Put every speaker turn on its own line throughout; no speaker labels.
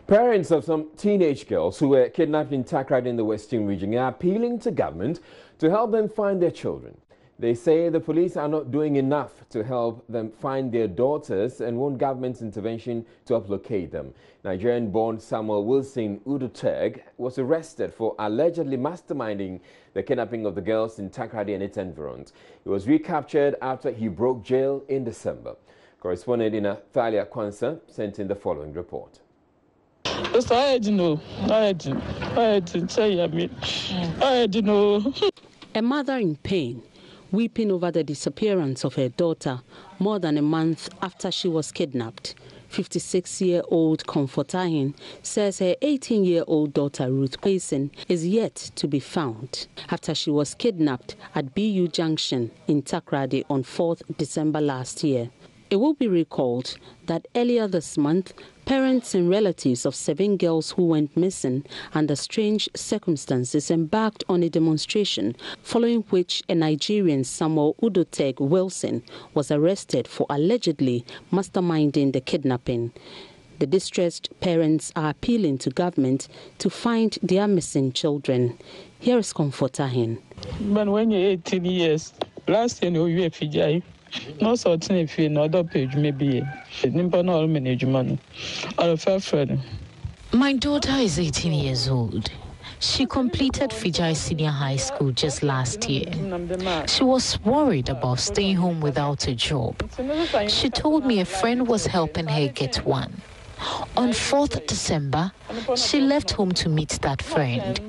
Parents of some teenage girls who were kidnapped in Takrady in the Western region are appealing to government to help them find their children. They say the police are not doing enough to help them find their daughters and want government's intervention to help locate them. Nigerian-born Samuel Wilson Uduteg was arrested for allegedly masterminding the kidnapping of the girls in Takrady and its environs. He was recaptured after he broke jail in December. Correspondent Ina Thalia Kwanza sent in the following report.
A
mother in pain, weeping over the disappearance of her daughter more than a month after she was kidnapped. 56-year-old Comfortahin says her 18-year-old daughter Ruth Payson is yet to be found after she was kidnapped at BU Junction in Takrady on 4th December last year. It will be recalled that earlier this month, parents and relatives of 7 girls who went missing under strange circumstances embarked on a demonstration, following which a Nigerian, Samuel Uduteg Wilson, was arrested for allegedly masterminding the kidnapping. The distressed parents are appealing to government to find their missing children. Here is Comfortahin.
But when you're 18 years, last year you were Fiji. No certain if you another page maybe.
My daughter is 18 years old. She completed Fiji Senior High School just last year. She was worried about staying home without a job. She told me a friend was helping her get one. On 4th December, she left home to meet that friend.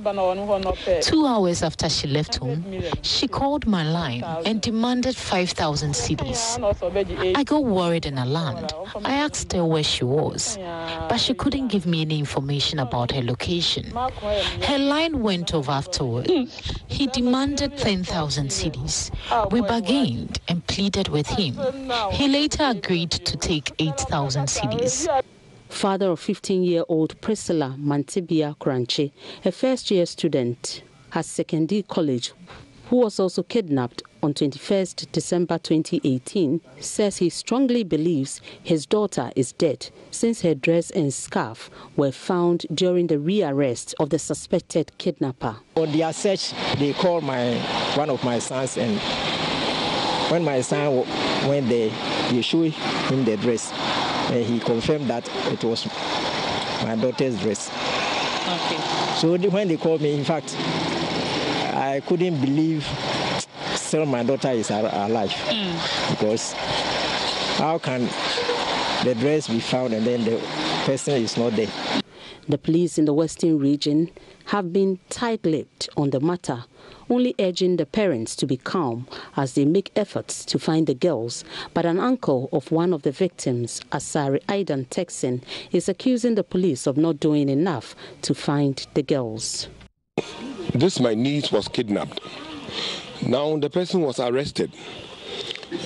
2 hours after she left home, she called my line and demanded 5,000 cedis. I got worried and alarmed. I asked her where she was, but she couldn't give me any information about her location. Her line went off afterward. He demanded 10,000 cedis. We bargained and pleaded with him. He later agreed to take 8,000 cedis.
Father of 15-year-old Priscilla Mantibia Kranche, a first-year student at Secondary College, who was also kidnapped on 21st December 2018, says he strongly believes his daughter is dead since her dress and scarf were found during the rearrest of the suspected kidnapper.
On their search, they called one of my sons, and when my son went there, they showed him the dress. He confirmed that it was my daughter's dress.
Okay.
So when they called me, in fact, I couldn't believe still my daughter is alive. Because how can the dress be found and then the person is not there?
The police in the Western region have been tight-lipped on the matter, only urging the parents to be calm as they make efforts to find the girls. But an uncle of one of the victims, Asari Aidan Texan, is accusing the police of not doing enough to find the girls.
My niece was kidnapped. Now the person was arrested.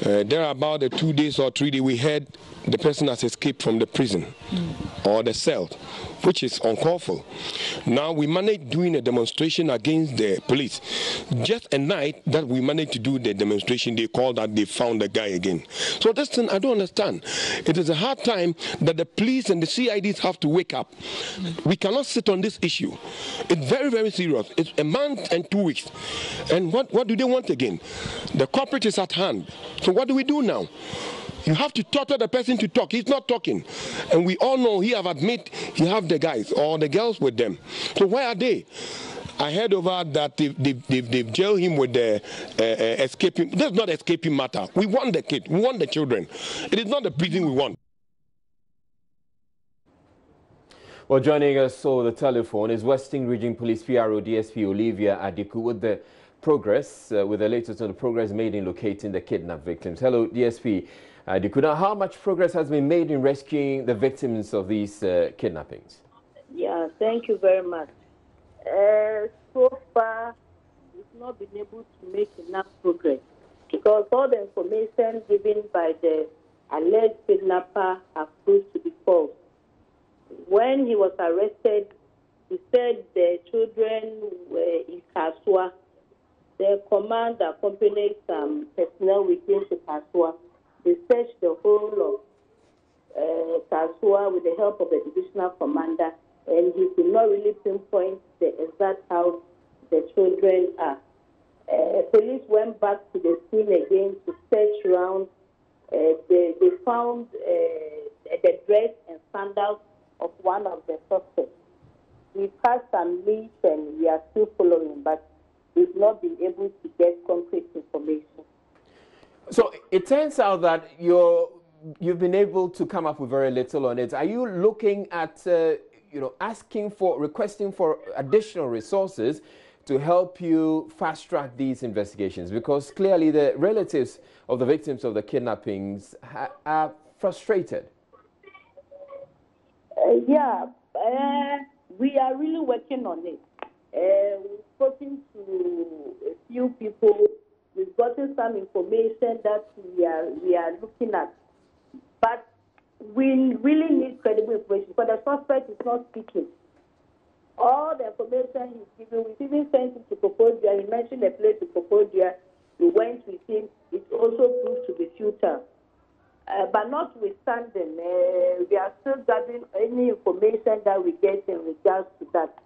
There are about 2 days or 3 days we heard the person has escaped from the prison or the cell, which is uncalled for. Now we managed doing a demonstration against the police. Just a night that we managed to do the demonstration, they called that they found the guy again. So this thing I don't understand. It is a hard time that the police and the CIDs have to wake up. We cannot sit on this issue. It's very, very serious. It's a month and 2 weeks. And what do they want again? The culprit is at hand. So what do we do now? You have to torture the person to talk. He's not talking. And we all know he have admitted he have the guys or the girls with them. So where are they? I heard over that they've jailed him with the escaping. That's not escaping matter. We want the kid. We want the children. It is not the prison we want.
Well, joining us over the telephone is Western Region Police PRO DSP Olivia Adiku with the progress, with the latest on the progress made in locating the kidnapped victims. Hello, DSP. Now, how much progress has been made in rescuing the victims of these kidnappings?
Yeah, thank you very much. So far, we've not been able to make enough progress because all the information given by the alleged kidnapper have proved to be false. When he was arrested, he said the children were in Kasua. The command accompanied some personnel within the Kasua. They searched the whole of Kasua with the help of the divisional commander, and he could not really pinpoint the exact house the children are. Police went back to the scene again to search around. They found the dress and sandals of one of the suspects. We passed some leads and we are still following, but we've not been able to get concrete information.
So it turns out that you've been able to come up with very little on it. Are you looking at, requesting for additional resources to help you fast track these investigations? Because clearly the relatives of the victims of the kidnappings are frustrated.
We are really working on it. We've spoken to a few people. We've gotten some information that we are looking at. But we really need credible information because the suspect is not speaking. All the information he's given, we've even sent him to Kokodia. He mentioned a place in Kokodia. We went with him. It also proved to be futile. But notwithstanding, we are still gathering any information that we get in regards to that.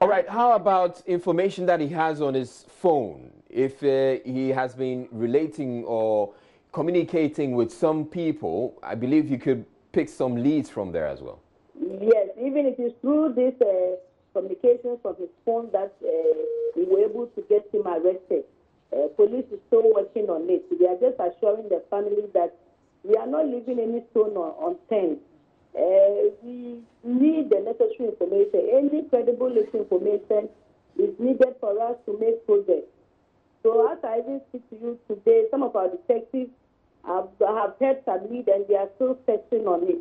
All right. How about information that he has on his phone? If he has been relating or communicating with some people, I believe you could pick some leads from there as well.
Yes, even if it's through this communication from his phone that we were able to get him arrested. Police is still working on it. We are just assuring the family that we are not leaving any stone unturned. We need the necessary information. Any credible information is needed for us to make progress. So as I even speak to you today, some of our detectives have heard some lead and they are still searching on it.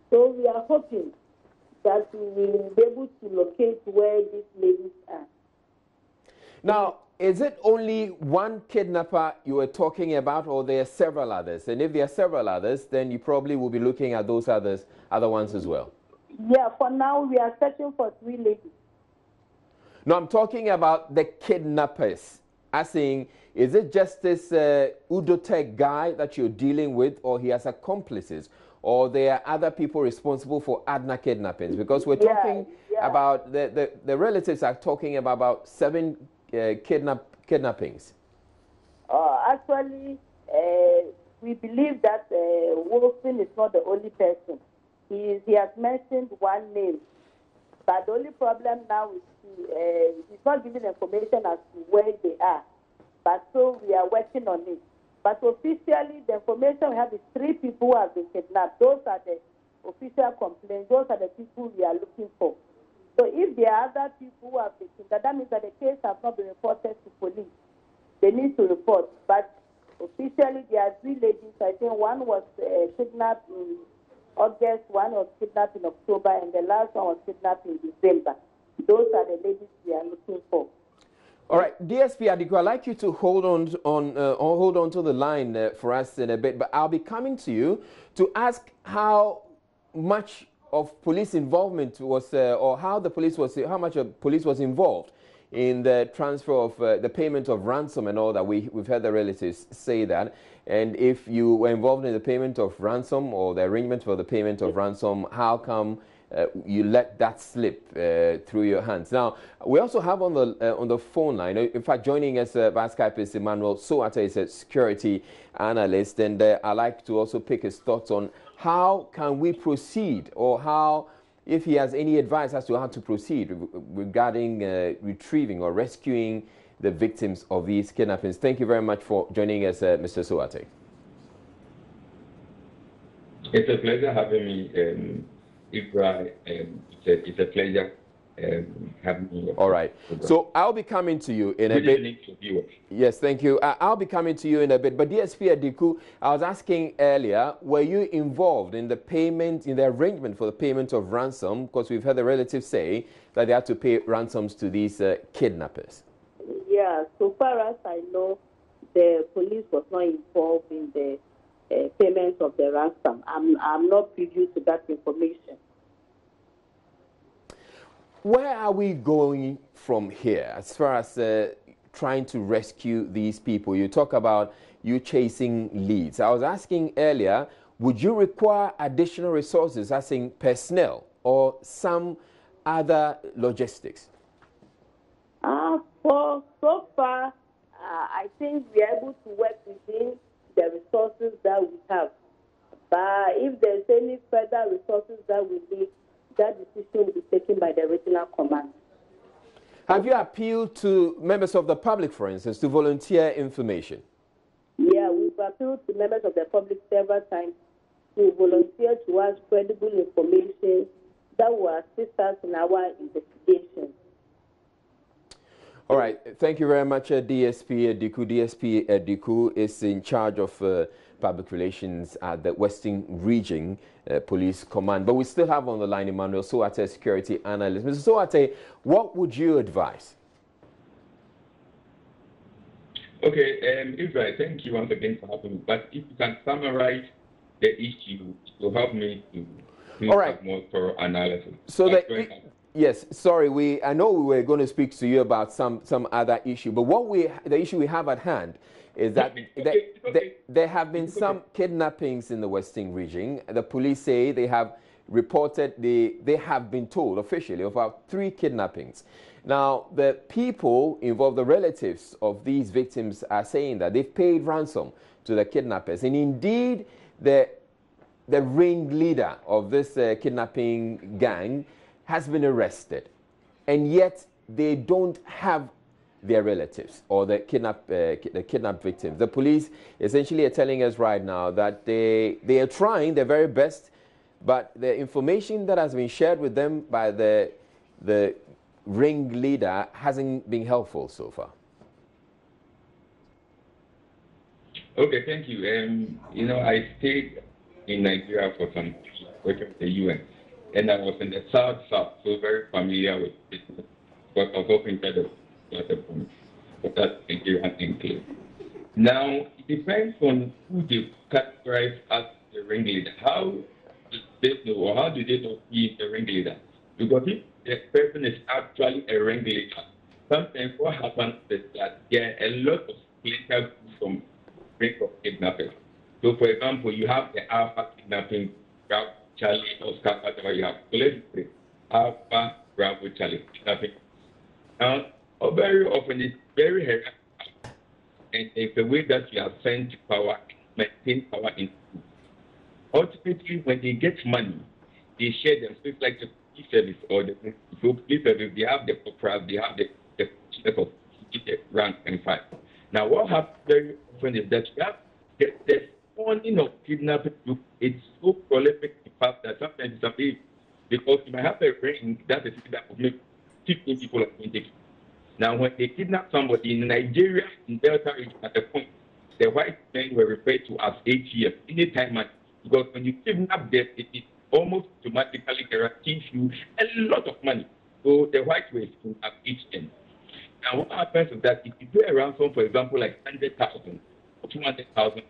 So we are hoping that we will be able to locate where these ladies are.
Now, is it only one kidnapper you were talking about, or there are several others? And if there are several others, then you probably will be looking at those other ones as well.
Yeah, for now we are searching for 3 ladies.
No, I'm talking about the kidnappers. Asking, is it just this Udotech guy that you're dealing with, or he has accomplices, or there are other people responsible for Adna kidnappings? Because we're talking about the relatives are talking about 7 kidnappings.
Actually, we believe that Wolfson is not the only person. He has mentioned one name, but the only problem now is he's not giving information as to where they are. But so we are working on it. But officially, the information we have is 3 people who have been kidnapped. Those are the official complaints. Those are the people we are looking for. So if there are other people who have been kidnapped, that means that the case has not been reported to police. They need to report. But officially, there are 3 ladies. I think one was kidnapped in August, one was kidnapped in October, and the last one was kidnapped in December. Those are the ladies we are looking for.
All right, DSP Adiku, I'd like you to hold on to the line for us in a bit, but I'll be coming to you to ask how much of police involvement was, or how much of police was involved in the transfer of the payment of ransom and all that. We've heard the relatives say that, and if you were involved in the payment of ransom or the arrangement for the payment of ransom, how come you let that slip through your hands? Now, we also have on the phone line, in fact, joining us via Skype is Emmanuel Soata, is a security analyst, and I'd like to also pick his thoughts on how can we proceed, or how, if he has any advice as to how to proceed regarding retrieving or rescuing the victims of these kidnappings. Thank you very much for joining us, Mr. Soate.
It's a pleasure having me. Ibra, it's a pleasure having me.
All right. So I'll be coming to you in a bit.
Good evening to viewers.
Yes, thank you. I'll be coming to you in a bit. But DSP Adiku, I was asking earlier, were you involved in the payment, in the arrangement for the payment of ransom? Because we've heard the relatives say that they had to pay ransoms to these kidnappers.
Yeah, so far as I know, the police was not involved in the payment of the ransom. I'm not privy to that information.
Where are we going from here as far as trying to rescue these people? You talk about you chasing leads. I was asking earlier, would you require additional resources, as in personnel or some other logistics?
For so far, I think we are able to work within the resources that we have. But if there's any further resources that we need, that decision will be taken by the regional command.
Have you appealed to members of the public, for instance, to volunteer information?
Yeah, we've appealed to members of the public several times to volunteer to us credible information that will assist us in our investigation.
All right. Thank you very much, DSP Ediku. DSP Ediku is in charge of public relations at the Western Region Police Command. But we still have on the line Emmanuel Soate, security analyst. Mr. Soate, what would you advise?
Okay, Israel, thank you once again for having me. But if you can summarize the issue, it will help me to do more thorough analysis.
So yes, sorry, I know we were going to speak to you about some other issue, but the issue we have at hand is that there have been some kidnappings in the Western Region. The police say they have reported, they have been told officially about 3 kidnappings. Now, the people involved, the relatives of these victims, are saying that they've paid ransom to the kidnappers. And indeed, the ringleader of this kidnapping gang has been arrested. And yet, they don't have their relatives or the kidnapped victims. The police essentially are telling us right now that they are trying their very best, but the information that has been shared with them by the ringleader hasn't been helpful so far.
Okay, thank you. You know, I stayed in Nigeria for some years working with the UN, and I was in the south, so very familiar with it. But I was hoping that that's Nigerian enclave. Now, it depends on who they categorize as the ringleader. How do they know, or how do they know he is the ringleader? Because if the person is actually a ringleader, sometimes what happens is that there are a lot of splinter groups from brink of kidnapping. So, for example, you have the Alpha kidnapping, Bravo, Charlie, Oscar, whatever you have. So let's say Alpha, Bravo, Charlie kidnapping. Now, very often it's very hierarchical, and it's the way that you are sent to power, maintain power in. Ultimately, when they get money, they share them. So it's like the police service or the police service. They have the corporals, they have the rank and file. Now, what happens very often is that you have the funding of kidnapping group. It's so prolific in fact that sometimes it's amazing because you might have a ring that is that would make 15 people at 20. Now, when they kidnap somebody in Nigeria, in Delta region, at the point, the white men were referred to as ATF, anytime money. Because when you kidnap them, it almost automatically guarantees you a lot of money. So the white race will have each end. Now, what happens is that if you pay a ransom, for example, like 100,000 or 200,000,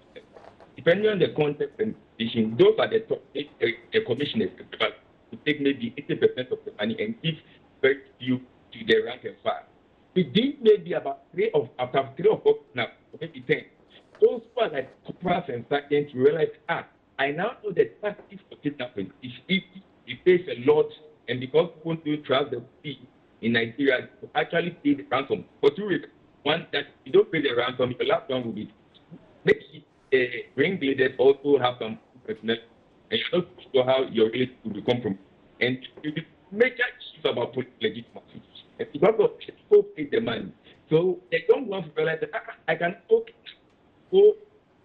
depending on the context and condition, those are the top. The commissioners to take maybe 80% of the money and give very few to the rank and file. Within maybe about after 3 or 4 now, maybe 10. Those who are like corporals and sergeants realize, I now know the tactics for kidnapping is easy. It pays a lot, and because people do trust the fee in Nigeria to actually pay the ransom for 2 reasons. One, that you don't pay the ransom, the last one will be maybe the ringleaders also have some personnel, and you don't know how your relationship will become from. And you major issues about police legitimacy. And because of people pay the money, so they don't want to realize that I can go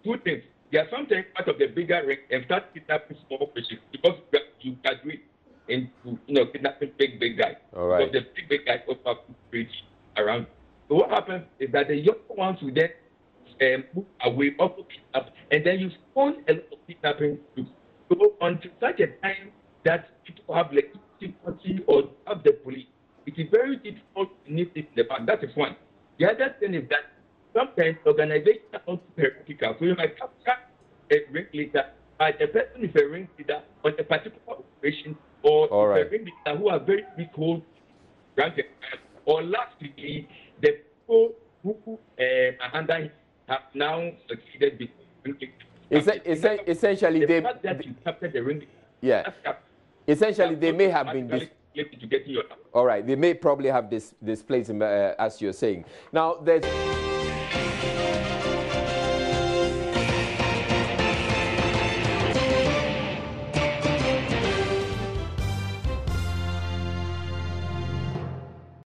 2 things. They are sometimes part of the bigger ring and start kidnapping small fishes because you graduate into kidnapping big guys.
All right.
Because the big guys also have to preach around. So what happens is that the young ones will then move away, also kidnap, and then you spawn a lot of kidnapping groups. So until such a time that people have legitimacy or have the police, it is very difficult to nip it in the back. That is one. The other thing is that sometimes organizations are not hierarchical. So you might capture a ringleader, but the person is a ringleader on a particular operation, or a ringleader who are very big hold granted. Or lastly, the people who are under him have now succeeded with ringleader.
Essentially,
the fact that you captured the ring.
Yeah. Essentially, they may have been.
To get your.
All right, they may probably have this place as you're saying. Now, there's.